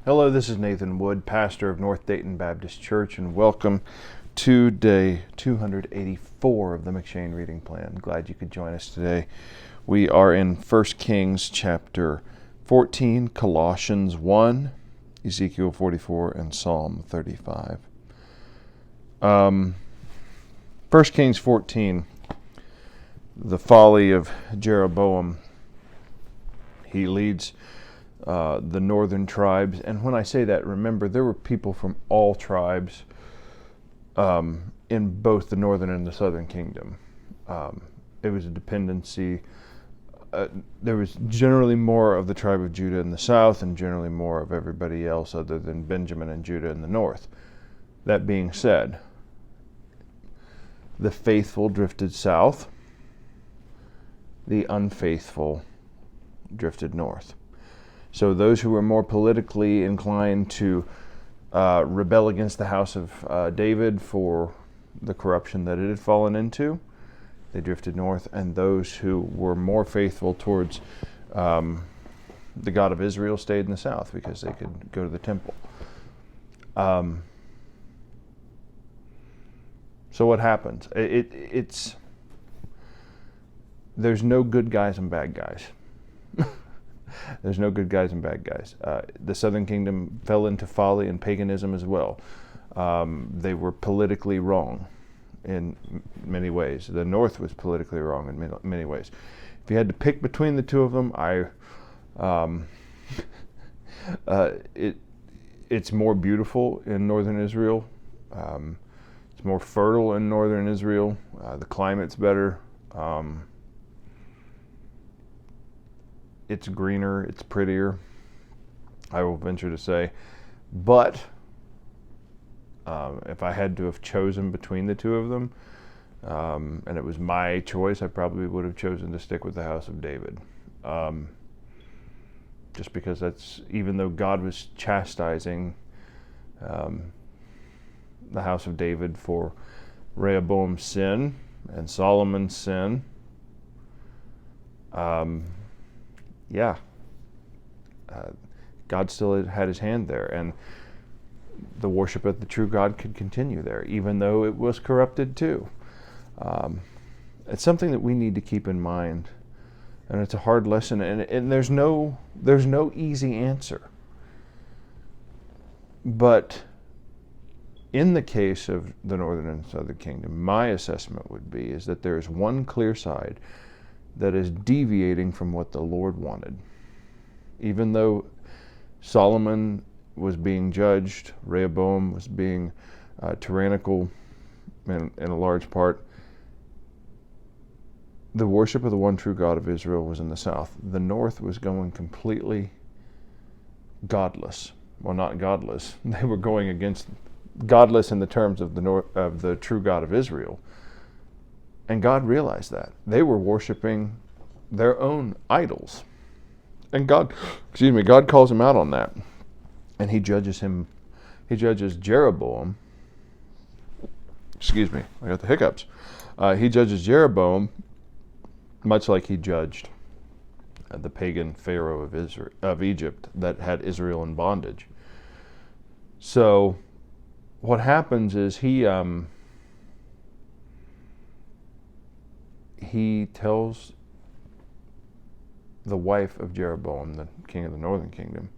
Hello, this is Nathan Wood, pastor of North Dayton Baptist Church, and welcome to day 284 of the McShane Reading Plan. Glad you could join us today. We are in 1 Kings chapter 14, Colossians 1, Ezekiel 44, and Psalm 35. 1 Kings 14, the folly of Jeroboam. He leads the northern tribes, and when I say that, remember there were people from all tribes in both the northern and the southern kingdom. It was a dependency. There was generally more of the tribe of Judah in the south and generally more of everybody else other than Benjamin and Judah in the north. That being said, the faithful drifted south, the unfaithful drifted north. So those who were more politically inclined to rebel against the house of David for the corruption that it had fallen into, they drifted north. And those who were more faithful towards the God of Israel stayed in the south because they could go to the temple. So what happens? There's no good guys and bad guys. There's no good guys and bad guys. The southern kingdom fell into folly and paganism as well. They were politically wrong in many ways. The north was politically wrong in many ways. If you had to pick between the two of them, it's more beautiful in northern Israel. It's more fertile in northern Israel. The climate's better. It's greener, it's prettier, I will venture to say. But if I had to have chosen between the two of them, and it was my choice, I probably would have chosen to stick with the house of David. Just because that's, even though God was chastising the house of David for Rehoboam's sin and Solomon's sin, God still had his hand there, and the worship of the true God could continue there, even though it was corrupted too. It's something that we need to keep in mind, and it's a hard lesson, and there's no easy answer. But in the case of the northern and southern kingdom, my assessment would be is that there is one clear side that is deviating from what the Lord wanted. Even though Solomon was being judged, Rehoboam was being tyrannical in a large part, the worship of the one true God of Israel was in the south. The north was going completely godless. Well, not godless. They were going against godless in the terms of the true God of Israel. And God realized that. They were worshiping their own idols. And God calls him out on that. And he judges Jeroboam. Excuse me, I got the hiccups. He judges Jeroboam much like he judged the pagan Pharaoh of Egypt that had Israel in bondage. So what happens is he tells the wife of Jeroboam, the king of the northern kingdom,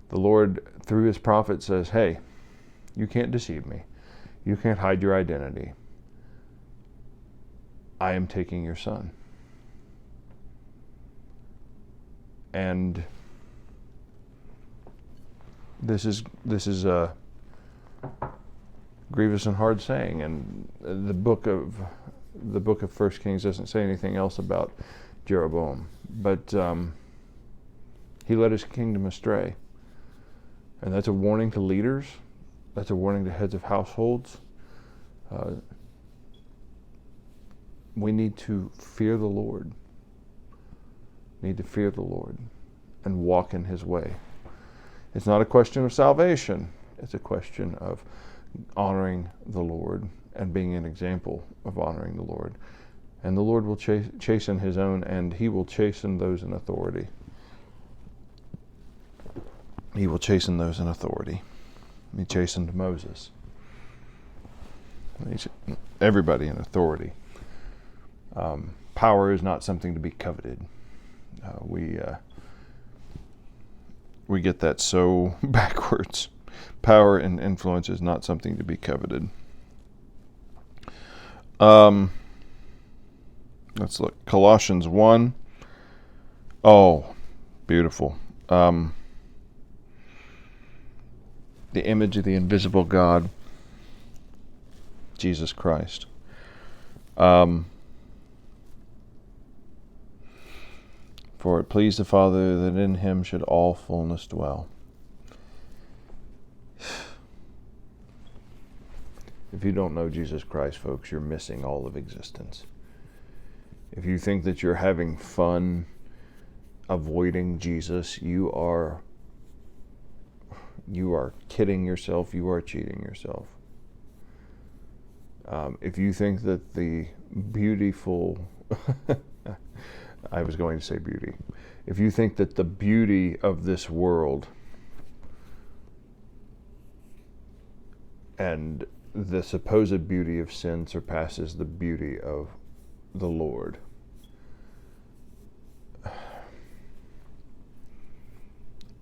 the Lord through his prophet says, hey, you can't deceive me. You can't hide your identity. I am taking your son. And this is a grievous and hard saying, and the book of 1 Kings doesn't say anything else about Jeroboam, but he led his kingdom astray, and that's a warning to leaders. That's a warning to heads of households. We need to fear the Lord. Need to fear the Lord and walk in his way. It's not a question of salvation. It's a question of honoring the Lord and being an example of honoring the Lord. And the Lord will chasten his own, and he will chasten those in authority. He will chasten those in authority. He chastened Moses. Everybody in authority. Power is not something to be coveted. We get that so backwards. Power and influence is not something to be coveted. Let's look. Colossians 1. Oh, beautiful. The image of the invisible God, Jesus Christ. For it pleased the Father that in him should all fullness dwell. If you don't know Jesus Christ, folks, you're missing all of existence. If you think that you're having fun avoiding Jesus, you are kidding yourself, you are cheating yourself. If you think that the beautiful, I was going to say beauty. If you think that the beauty of this world and the supposed beauty of sin surpasses the beauty of the Lord,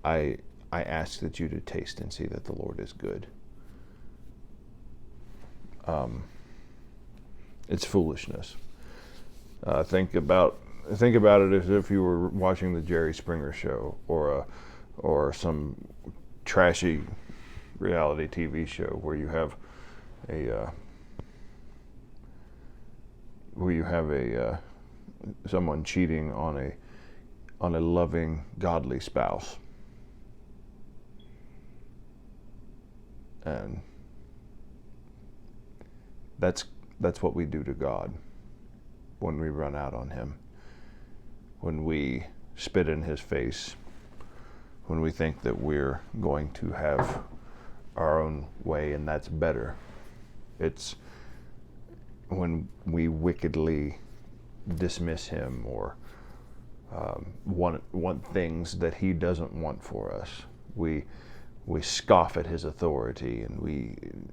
I ask that you to taste and see that the Lord is good. It's foolishness. Think about it as if you were watching the Jerry Springer show or some trashy reality TV show where you have someone cheating on a loving, godly spouse. And that's what we do to God when we run out on him, when we spit in his face, when we think that we're going to have our own way and that's better. It's when we wickedly dismiss him or want things that he doesn't want for us. We scoff at his authority, and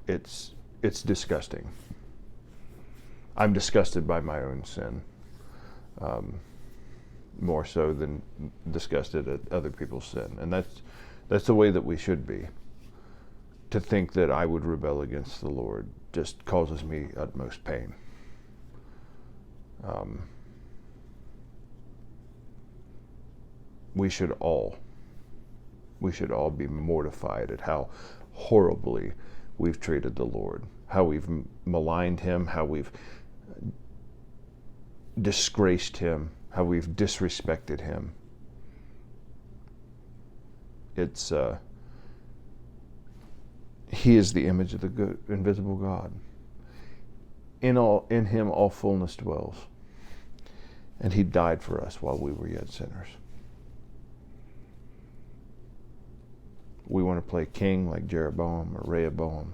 it's disgusting. I'm disgusted by my own sin, more so than disgusted at other people's sin, and that's the way that we should be. To think that I would rebel against the Lord just causes me utmost pain. We should all be mortified at how horribly we've treated the Lord, how we've maligned him, how we've disgraced him, how we've disrespected him. He is the image of the good, invisible God. In him all fullness dwells. And he died for us while we were yet sinners. We want to play king like Jeroboam or Rehoboam.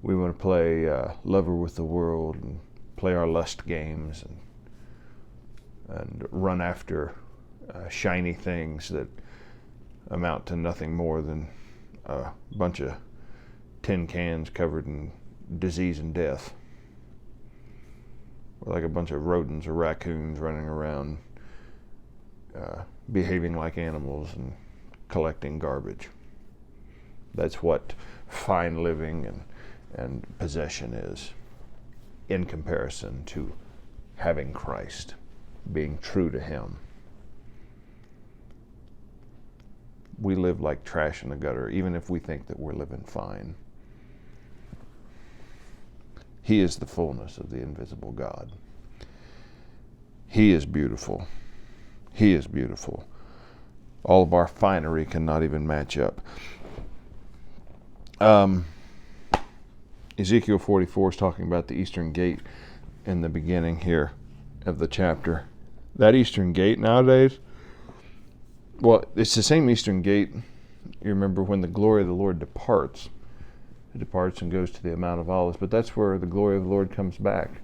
We want to play lover with the world and play our lust games and run after shiny things that amount to nothing more than a bunch of tin cans covered in disease and death. We're like a bunch of rodents or raccoons running around behaving like animals and collecting garbage. That's what fine living and possession is in comparison to having Christ, being true to him. We live like trash in the gutter, even if we think that we're living fine. He is the fullness of the invisible God. He is beautiful. He is beautiful. All of our finery cannot even match up. Ezekiel 44 is talking about the eastern gate in the beginning here of the chapter. That eastern gate nowadays, well, it's the same eastern gate. You remember when the glory of the Lord departs. It departs and goes to the Mount of Olives, but that's where the glory of the Lord comes back.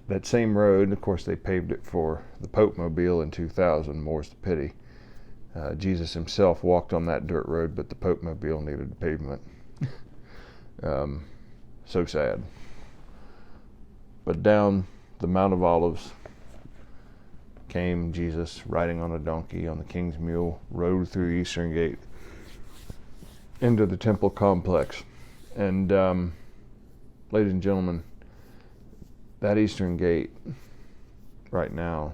That same road, of course, they paved it for the Pope Mobile in 2000, more's the pity. Jesus himself walked on that dirt road, but the Pope Mobile needed the pavement. So sad. But down the Mount of Olives came Jesus riding on a donkey on the king's mule, rode through the eastern gate into the temple complex. And ladies and gentlemen, that eastern gate right now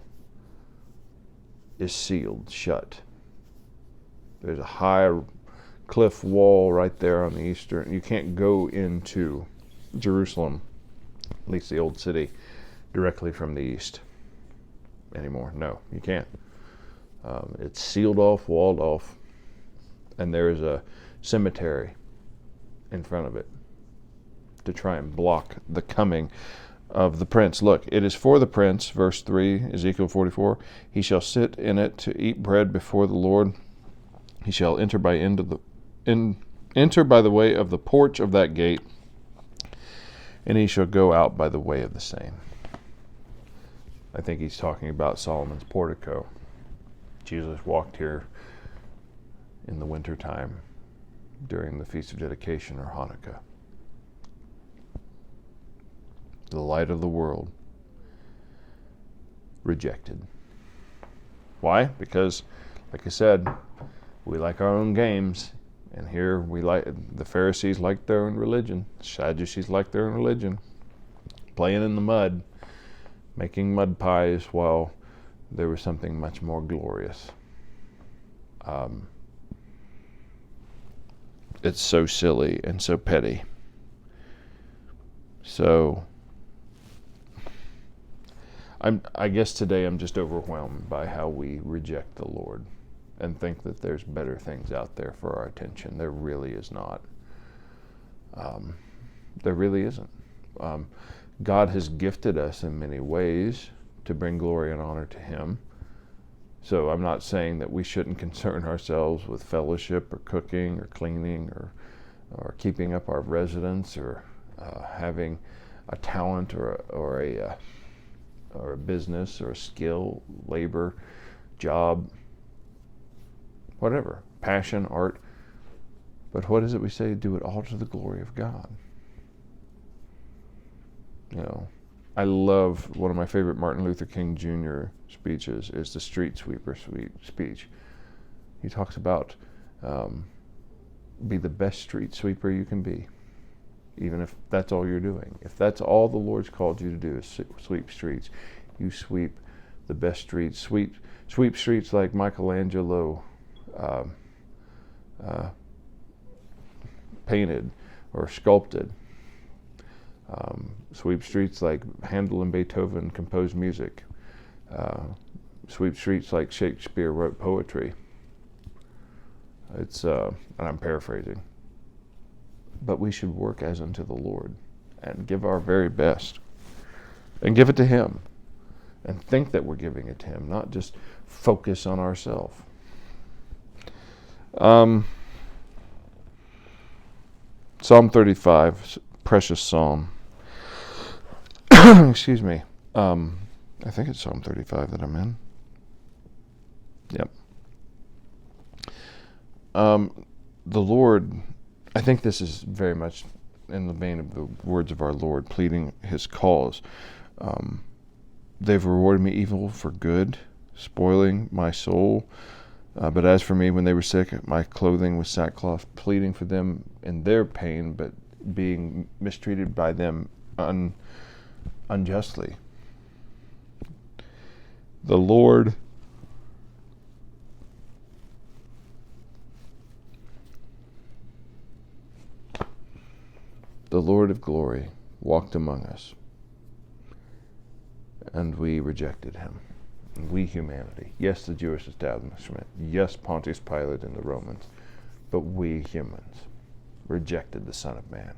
is sealed shut. There's a high cliff wall right there on the eastern. You can't go into Jerusalem, at least the old city, directly from the east anymore. No, you can't. It's sealed off, walled off, and there is a cemetery in front of it to try and block the coming of the prince. Look, it is for the prince, verse 3, Ezekiel 44, he shall sit in it to eat bread before the Lord. He shall enter by the way of the porch of that gate, and he shall go out by the way of the same. I think he's talking about Solomon's portico. Jesus walked here in the winter time during the Feast of Dedication or Hanukkah. The light of the world, rejected. Why? Because, like I said, we like our own games, and here the Pharisees like their own religion, the Sadducees like their own religion, playing in the mud, making mud pies, while there was something much more glorious. It's so silly and so petty. So I guess today I'm just overwhelmed by how we reject the Lord and think that there's better things out there for our attention. There really is not. There really isn't. God has gifted us in many ways to bring glory and honor to Him. So I'm not saying that we shouldn't concern ourselves with fellowship or cooking or cleaning or keeping up our residence or having a talent or a business or a skill, labor, job, whatever, passion, art. But what is it we say? Do it all to the glory of God. You know, I love, one of my favorite Martin Luther King Jr. speeches is the street sweeper speech. He talks about be the best street sweeper you can be, even if that's all you're doing. If that's all the Lord's called you to do is sweep streets, you sweep the best streets. Sweep streets like Michelangelo painted or sculpted. Sweep streets like Handel and Beethoven composed music. Sweep streets like Shakespeare wrote poetry. It's and I'm paraphrasing. But we should work as unto the Lord and give our very best and give it to Him and think that we're giving it to Him, not just focus on ourselves. Psalm 35, precious psalm. Excuse me. I think it's Psalm 35 that I'm in. Yep. The Lord, I think this is very much in the vein of the words of our Lord, pleading His cause. They've rewarded me evil for good, spoiling my soul. But as for me, when they were sick, my clothing was sackcloth, pleading for them in their pain, but being mistreated by them unjustly. The Lord of glory walked among us, and we rejected Him. We, humanity. Yes, the Jewish establishment. Yes, Pontius Pilate and the Romans. But we, humans, rejected the Son of Man.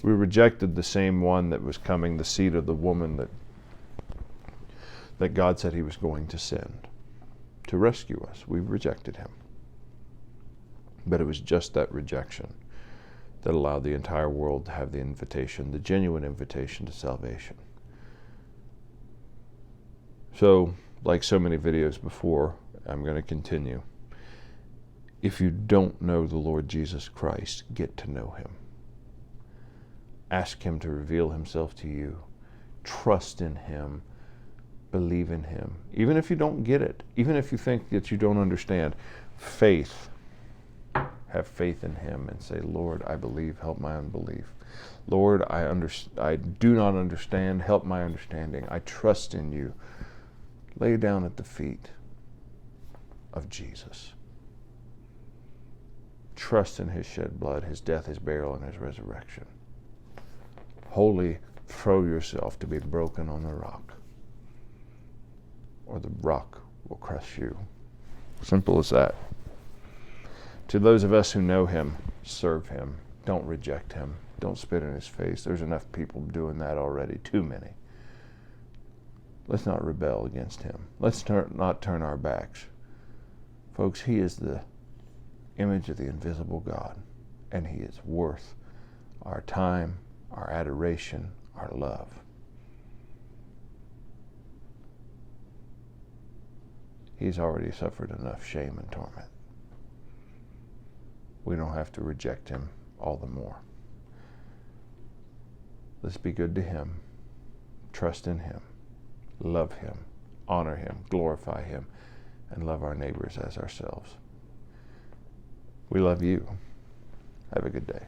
We rejected the same one that was coming, the seed of the woman that God said He was going to send to rescue us. We rejected Him. But it was just that rejection that allowed the entire world to have the invitation, the genuine invitation to salvation. So, like so many videos before, I'm going to continue. If you don't know the Lord Jesus Christ, get to know him. Ask him to reveal himself to you. Trust in him. Believe in him. Even if you don't get it, even if you think that you don't understand, faith. Have faith in him and say, Lord, I believe, help my unbelief. Lord, I do not understand, help my understanding. I trust in you. Lay down at the feet of Jesus. Trust in his shed blood, his death, his burial, and his resurrection. Wholly throw yourself to be broken on the rock, or the rock will crush you. Simple as that. To those of us who know him, serve him. Don't reject him. Don't spit in his face. There's enough people doing that already, too many. Let's not rebel against him. Let's not turn our backs. Folks, he is the image of the invisible God, and he is worth our time, our adoration, our love. He's already suffered enough shame and torment. We don't have to reject him all the more. Let's be good to him, trust in him, love him, honor him, glorify him, and love our neighbors as ourselves. We love you. Have a good day.